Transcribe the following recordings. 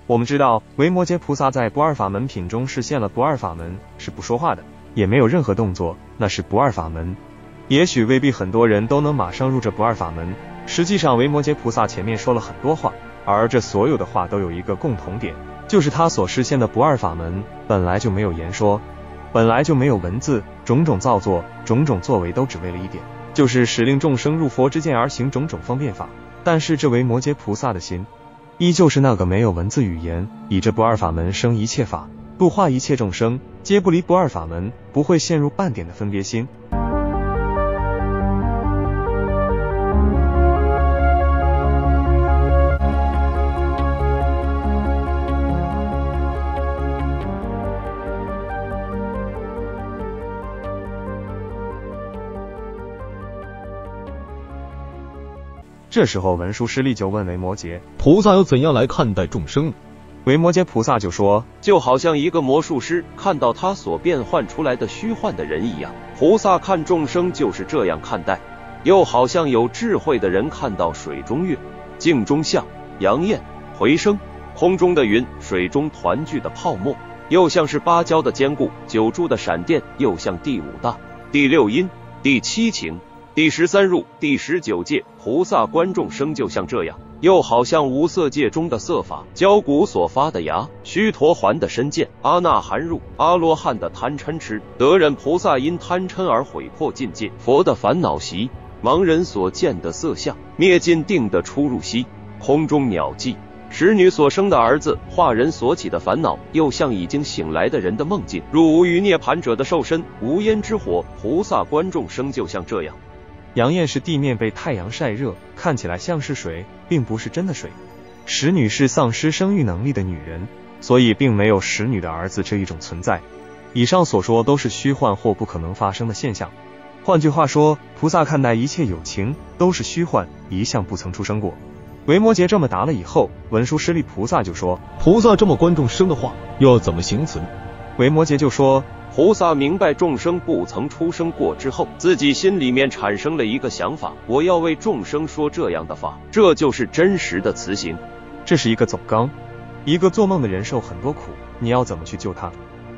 我们知道维摩诘菩萨在不二法门品中示现了不二法门，是不说话的，也没有任何动作，那是不二法门。也许未必很多人都能马上入这不二法门，实际上维摩诘菩萨前面说了很多话，而这所有的话都有一个共同点，就是他所示现的不二法门本来就没有言说，本来就没有文字，种种造作，种种作为都只为了一点，就是使令众生入佛之见而行种种方便法。但是这维摩诘菩萨的心依旧是那个没有文字语言，以这不二法门生一切法，度化一切众生，皆不离不二法门，不会陷入半点的分别心。这时候文殊师利就问维摩诘菩萨要怎样来看待众生？维摩诘菩萨就说，就好像一个魔术师看到他所变换出来的虚幻的人一样，菩萨看众生就是这样看待。又好像有智慧的人看到水中月、镜中像、阳焰、回声、空中的云、水中团聚的泡沫，又像是芭蕉的坚固、九柱的闪电，又像第五大、第六音、第七情、第13入、第19界，菩萨观众生就像这样，又好像无色界中的色法，焦骨所发的牙，须陀洹的身见，阿那含入，阿罗汉的贪嗔痴，得忍菩萨因贪嗔而毁破境界，佛的烦恼习，盲人所见的色相，灭尽定的出入息，空中鸟迹，使女所生的儿子，化人所起的烦恼，又像已经醒来的人的梦境，入无余涅盘者的受身，无烟之火，菩萨观众生就像这样。阳焰是地面被太阳晒热，看起来像是水，并不是真的水。使女是丧失生育能力的女人，所以并没有使女的儿子这一种存在。以上所说都是虚幻或不可能发生的现象。换句话说，菩萨看待一切有情都是虚幻，一向不曾出生过。维摩诘这么答了以后，文殊师利菩萨就说，菩萨这么观众生的话，又要怎么行此呢？维摩诘就说，菩萨明白众生不曾出生过之后，自己心里面产生了一个想法，我要为众生说这样的法，这就是真实的慈行。这是一个总纲。一个做梦的人受很多苦，你要怎么去救他？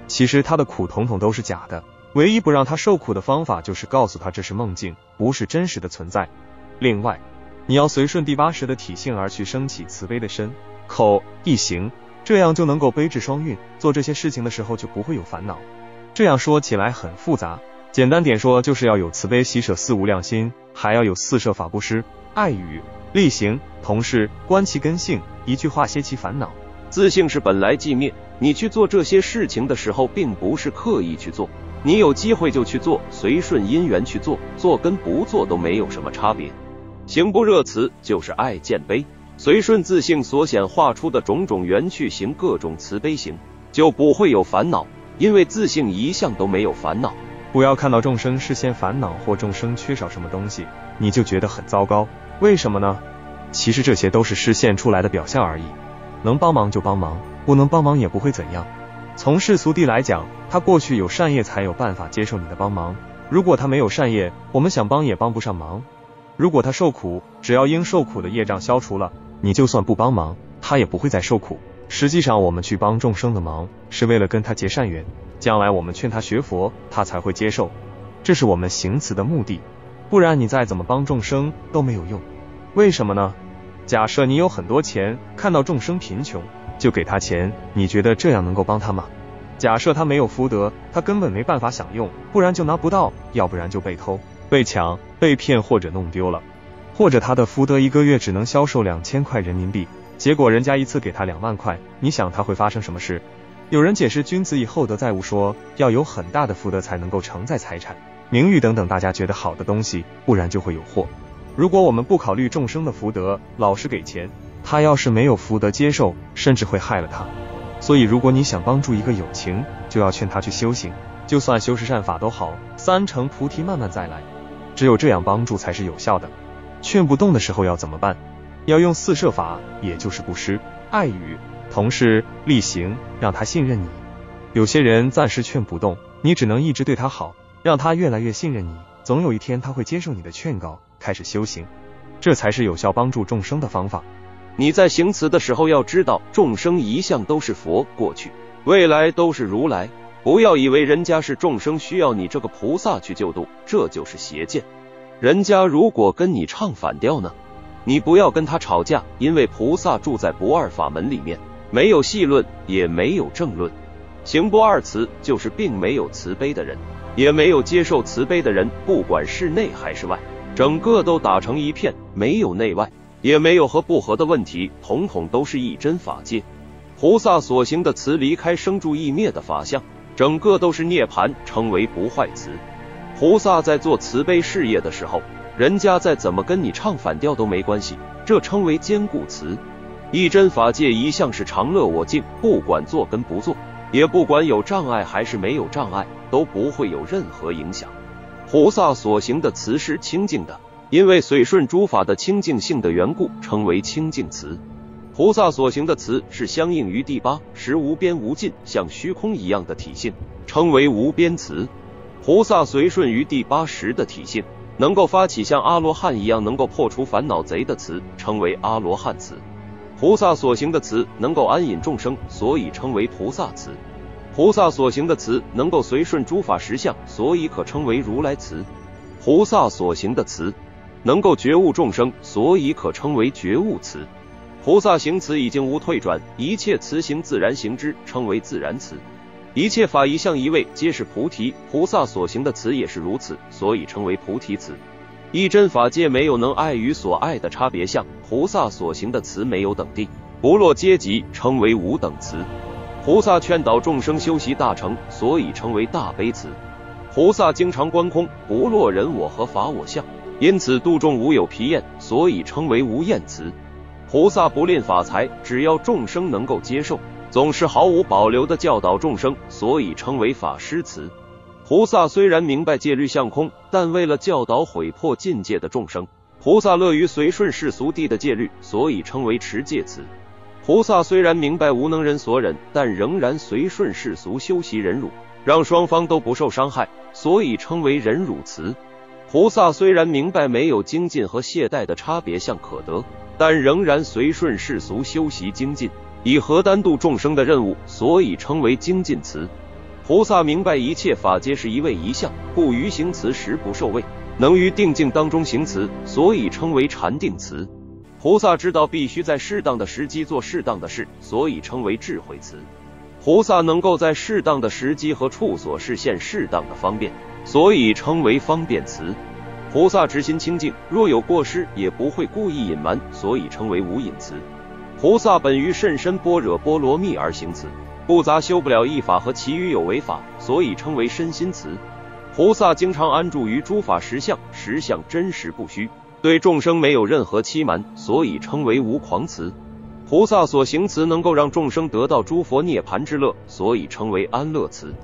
其实他的苦统统都是假的，唯一不让他受苦的方法就是告诉他这是梦境，不是真实的存在。另外，你要随顺第八识的体性而去升起慈悲的身、口、意行，这样就能够悲智双运，做这些事情的时候就不会有烦恼。这样说起来很复杂，简单点说就是要有慈悲喜舍四无量心，还要有四摄法布施、爱语、力行、同事、观其根性，一句话歇其烦恼。自性是本来寂灭，你去做这些事情的时候并不是刻意去做，你有机会就去做，随顺因缘去做，做跟不做都没有什么差别。行不热慈就是爱见悲，随顺自性所显化出的种种缘去行各种慈悲行，就不会有烦恼，因为自性一向都没有烦恼。不要看到众生示现烦恼或众生缺少什么东西，你就觉得很糟糕。为什么呢？其实这些都是示现出来的表象而已，能帮忙就帮忙，不能帮忙也不会怎样。从世俗谛来讲，他过去有善业才有办法接受你的帮忙，如果他没有善业，我们想帮也帮不上忙。如果他受苦，只要应受苦的业障消除了，你就算不帮忙，他也不会再受苦。实际上我们去帮众生的忙，是为了跟他结善缘，将来我们劝他学佛，他才会接受，这是我们行慈的目的。不然你再怎么帮众生都没有用。为什么呢？假设你有很多钱，看到众生贫穷就给他钱，你觉得这样能够帮他吗？假设他没有福德，他根本没办法享用，不然就拿不到，要不然就被偷、被抢、被骗或者弄丢了。或者他的福德一个月只能销售2000块人民币，结果人家一次给他2万块，你想他会发生什么事？有人解释君子以厚德载物说，要有很大的福德才能够承载财产、名誉等等大家觉得好的东西，不然就会有祸。如果我们不考虑众生的福德，老是给钱，他要是没有福德接受，甚至会害了他。所以如果你想帮助一个有情，就要劝他去修行，就算修十善法都好，3成菩提慢慢再来，只有这样帮助才是有效的。劝不动的时候要怎么办？要用四摄法，也就是布施、爱语、同事、力行，让他信任你。有些人暂时劝不动，你只能一直对他好，让他越来越信任你，总有一天他会接受你的劝告，开始修行，这才是有效帮助众生的方法。你在行词的时候要知道，众生一向都是佛，过去未来都是如来，不要以为人家是众生需要你这个菩萨去救度，这就是邪见。人家如果跟你唱反调呢，你不要跟他吵架，因为菩萨住在不二法门里面，没有细论，也没有正论。行不二慈就是并没有慈悲的人，也没有接受慈悲的人，不管是内还是外，整个都打成一片，没有内外，也没有合不合的问题，统统都是一真法界。菩萨所行的慈离开生住异灭的法相，整个都是涅槃，称为不坏慈。菩萨在做慈悲事业的时候，人家再怎么跟你唱反调都没关系，这称为坚固慈。一真法界一向是常乐我净，不管做跟不做，也不管有障碍还是没有障碍，都不会有任何影响。菩萨所行的慈是清净的，因为随顺诸法的清净性的缘故，称为清净慈。菩萨所行的慈是相应于第八识无边无尽，像虚空一样的体性，称为无边慈。菩萨随顺于第八识的体性，能够发起像阿罗汉一样能够破除烦恼贼的慈，称为阿罗汉慈。菩萨所行的慈能够安隐众生，所以称为菩萨慈。菩萨所行的慈能够随顺诸法实相，所以可称为如来慈。菩萨所行的慈能够觉悟众生，所以可称为觉悟慈。菩萨行慈已经无退转，一切慈行自然行之，称为自然慈。一切法一向一味，皆是菩提，菩萨所行的慈也是如此，所以称为菩提慈。一真法界没有能爱与所爱的差别相，菩萨所行的慈没有等地，不落阶级，称为无等慈。菩萨劝导众生修习大乘，所以称为大悲慈。菩萨经常观空，不落人我和法我相，因此度众无有疲厌，所以称为无厌慈。菩萨不吝法财，只要众生能够接受，总是毫无保留地教导众生，所以称为法师慈。菩萨虽然明白戒律相空，但为了教导毁破禁戒的众生，菩萨乐于随顺世俗谛的戒律，所以称为持戒慈。菩萨虽然明白无能人所忍，但仍然随顺世俗修习忍辱，让双方都不受伤害，所以称为忍辱慈。菩萨虽然明白没有精进和懈怠的差别相可得，但仍然随顺世俗修习精进，以何单度众生的任务，所以称为精进慈。菩萨明白一切法皆是一味一相，故于行慈时不受畏，能于定境当中行慈，所以称为禅定慈。菩萨知道必须在适当的时机做适当的事，所以称为智慧慈。菩萨能够在适当的时机和处所实现适当的方便，所以称为方便慈。菩萨直心清净，若有过失也不会故意隐瞒，所以称为无隐慈。菩萨本于甚深般若波罗蜜而行慈，不杂修不了一法和其余有为法，所以称为身心慈。菩萨经常安住于诸法实相，实相真实不虚，对众生没有任何欺瞒，所以称为无狂慈。菩萨所行慈能够让众生得到诸佛涅槃之乐，所以称为安乐慈。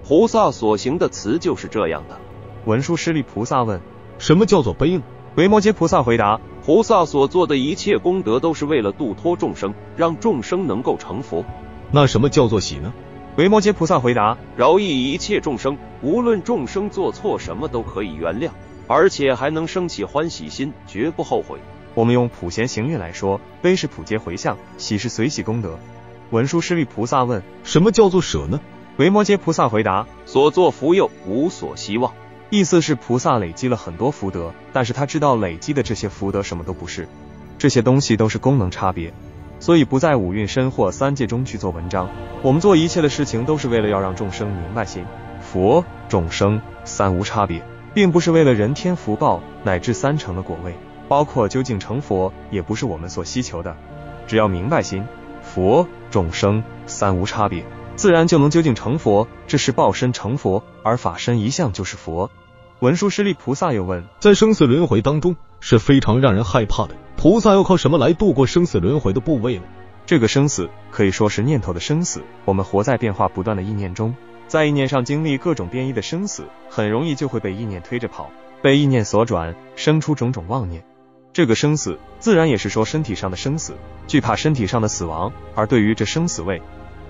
菩萨所行的慈就是这样的。文殊师利菩萨问：什么叫做悲呢？维摩诘菩萨回答：菩萨所做的一切功德都是为了度脱众生，让众生能够成佛。那什么叫做喜呢？维摩诘菩萨回答：饶益一切众生，无论众生做错什么都可以原谅，而且还能生起欢喜心，绝不后悔。我们用普贤行愿来说，悲是普皆回向，喜是随喜功德。文殊师利菩萨问：什么叫做舍呢？维摩诘菩萨回答：所作福佑，无所希望。意思是菩萨累积了很多福德，但是他知道累积的这些福德什么都不是，这些东西都是功能差别，所以不在五蕴身或三界中去做文章。我们做一切的事情都是为了要让众生明白心佛众生三无差别，并不是为了人天福报乃至三乘的果位，包括究竟成佛也不是我们所希求的。只要明白心佛众生三无差别，自然就能究竟成佛，这是报身成佛，而法身一向就是佛。文殊师利菩萨又问：在生死轮回当中是非常让人害怕的，菩萨要靠什么来度过生死轮回的部位呢？这个生死可以说是念头的生死，我们活在变化不断的意念中，在意念上经历各种变异的生死，很容易就会被意念推着跑，被意念所转，生出种种妄念。这个生死自然也是说身体上的生死，惧怕身体上的死亡。而对于这生死位，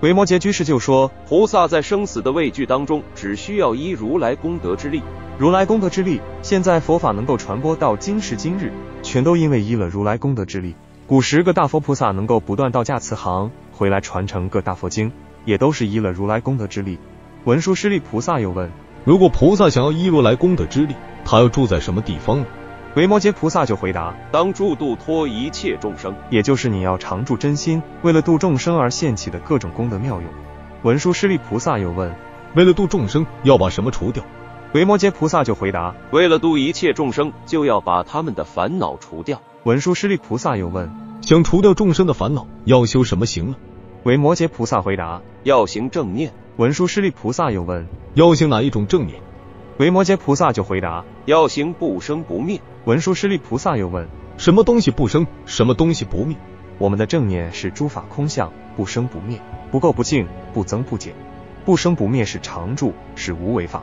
维摩诘居士就说：菩萨在生死的畏惧当中，只需要依如来功德之力。如来功德之力，现在佛法能够传播到今时今日，全都因为依了如来功德之力。古时各大佛菩萨能够不断道驾慈航，回来传承各大佛经，也都是依了如来功德之力。文殊师利菩萨又问，如果菩萨想要依如来功德之力，他要住在什么地方呢？维摩诘菩萨就回答，当住度脱一切众生，也就是你要常住真心，为了度众生而现起的各种功德妙用。文殊师利菩萨又问，为了度众生，要把什么除掉？维摩诘菩萨就回答，为了度一切众生，就要把他们的烦恼除掉。文殊师利菩萨又问，想除掉众生的烦恼，要修什么行呢？维摩诘菩萨回答，要行正念。文殊师利菩萨又问，要行哪一种正念？维摩诘菩萨就回答，要行不生不灭。文殊师利菩萨又问，什么东西不生，什么东西不灭？我们的正念是诸法空相，不生不灭，不垢不净，不增不减。不生不灭是常住，是无为法。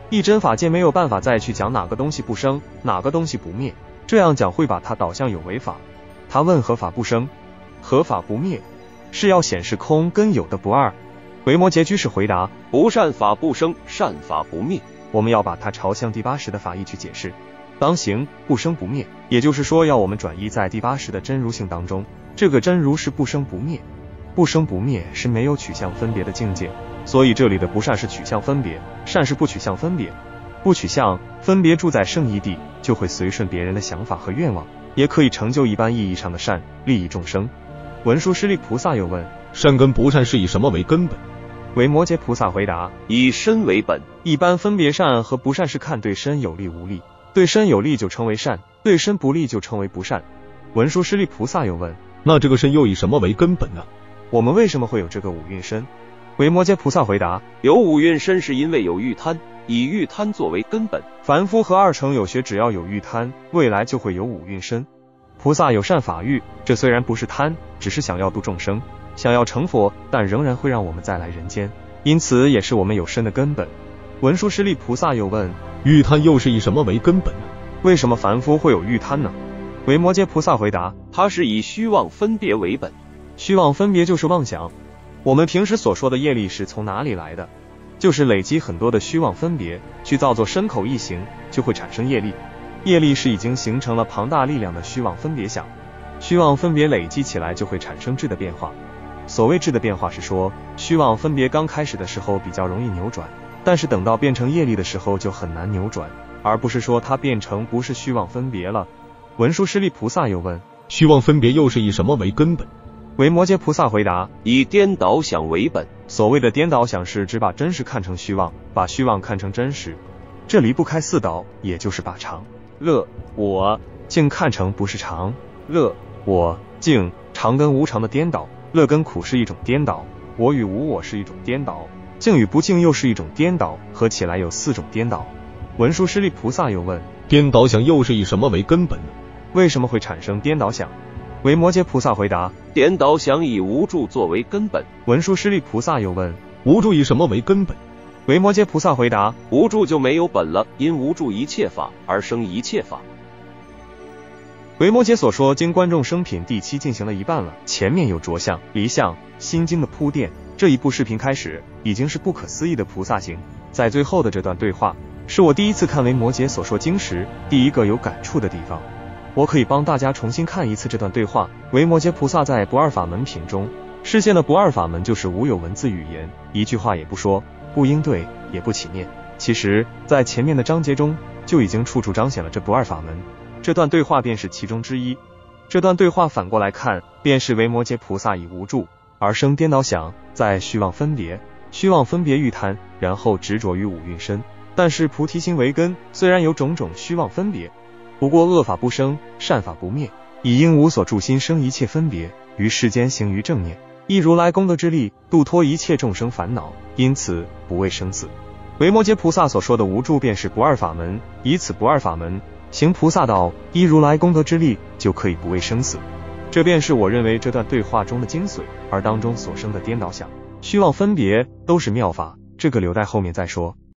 一真法界没有办法再去讲哪个东西不生，哪个东西不灭，这样讲会把它导向有为法。他问何法不生，何法不灭，是要显示空跟有的不二。维摩诘居士回答，不善法不生，善法不灭。我们要把它朝向第80的法义去解释。当行不生不灭，也就是说要我们转移在第80的真如性当中。这个真如是不生不灭，不生不灭是没有取向分别的境界，所以这里的不善是取向分别，善是不取向分别。不取向分别住在圣义地，就会随顺别人的想法和愿望，也可以成就一般意义上的善，利益众生。文殊师利菩萨又问，善跟不善是以什么为根本？维摩诘菩萨回答，以身为本。一般分别善和不善是看对身有利无利，对身有利就称为善，对身不利就称为不善。文殊师利菩萨又问，那这个身又以什么为根本呢？我们为什么会有这个五蕴身？维摩诘菩萨回答，有五蕴身是因为有欲贪，以欲贪作为根本。凡夫和二乘有学，只要有欲贪，未来就会有五蕴身。菩萨有善法欲，这虽然不是贪，只是想要度众生，想要成佛，但仍然会让我们再来人间，因此也是我们有身的根本。文殊师利菩萨又问，欲贪又是以什么为根本呢？为什么凡夫会有欲贪呢？维摩诘菩萨回答，它是以虚妄分别为本。虚妄分别就是妄想。我们平时所说的业力是从哪里来的？就是累积很多的虚妄分别，去造作身口意行，就会产生业力。业力是已经形成了庞大力量的虚妄分别想，虚妄分别累积起来就会产生质的变化。所谓质的变化是说，虚妄分别刚开始的时候比较容易扭转，但是等到变成业力的时候就很难扭转，而不是说它变成不是虚妄分别了。文殊师利菩萨又问，虚妄分别又是以什么为根本？维摩诘菩萨回答，以颠倒想为本。所谓的颠倒想是指把真实看成虚妄，把虚妄看成真实，这离不开四倒，也就是把常、乐、我、净看成不是常、乐、我、净。常跟无常的颠倒，乐跟苦是一种颠倒，我与无我是一种颠倒，净与不净又是一种颠倒，合起来有4种颠倒。文殊师利菩萨又问，颠倒想又是以什么为根本呢？为什么会产生颠倒想？维摩诘菩萨回答，颠倒想以无助作为根本。文殊师利菩萨又问，无助以什么为根本？维摩诘菩萨回答，无助就没有本了，因无助一切法而生一切法。维摩诘所说经观众生品第7进行了一半了，前面有着相、离相、心经的铺垫，这一部视频开始已经是不可思议的菩萨行。在最后的这段对话，是我第一次看维摩诘所说经时第一个有感触的地方。我可以帮大家重新看一次这段对话。维摩诘菩萨在不二法门品中示现的不二法门就是无有文字语言，一句话也不说，不应对，也不起念。其实在前面的章节中就已经处处彰显了这不二法门，这段对话便是其中之一。这段对话反过来看，便是维摩诘菩萨以无助而生颠倒想，在虚妄分别欲贪，然后执着于五蕴身。但是菩提心为根，虽然有种种虚妄分别，不过恶法不生，善法不灭，以应无所住心生一切分别，于世间行于正念，依如来功德之力度脱一切众生烦恼，因此不畏生死。维摩诘菩萨所说的无助便是不二法门，以此不二法门行菩萨道，依如来功德之力就可以不畏生死。这便是我认为这段对话中的精髓，而当中所生的颠倒想、虚妄分别都是妙法，这个留待后面再说。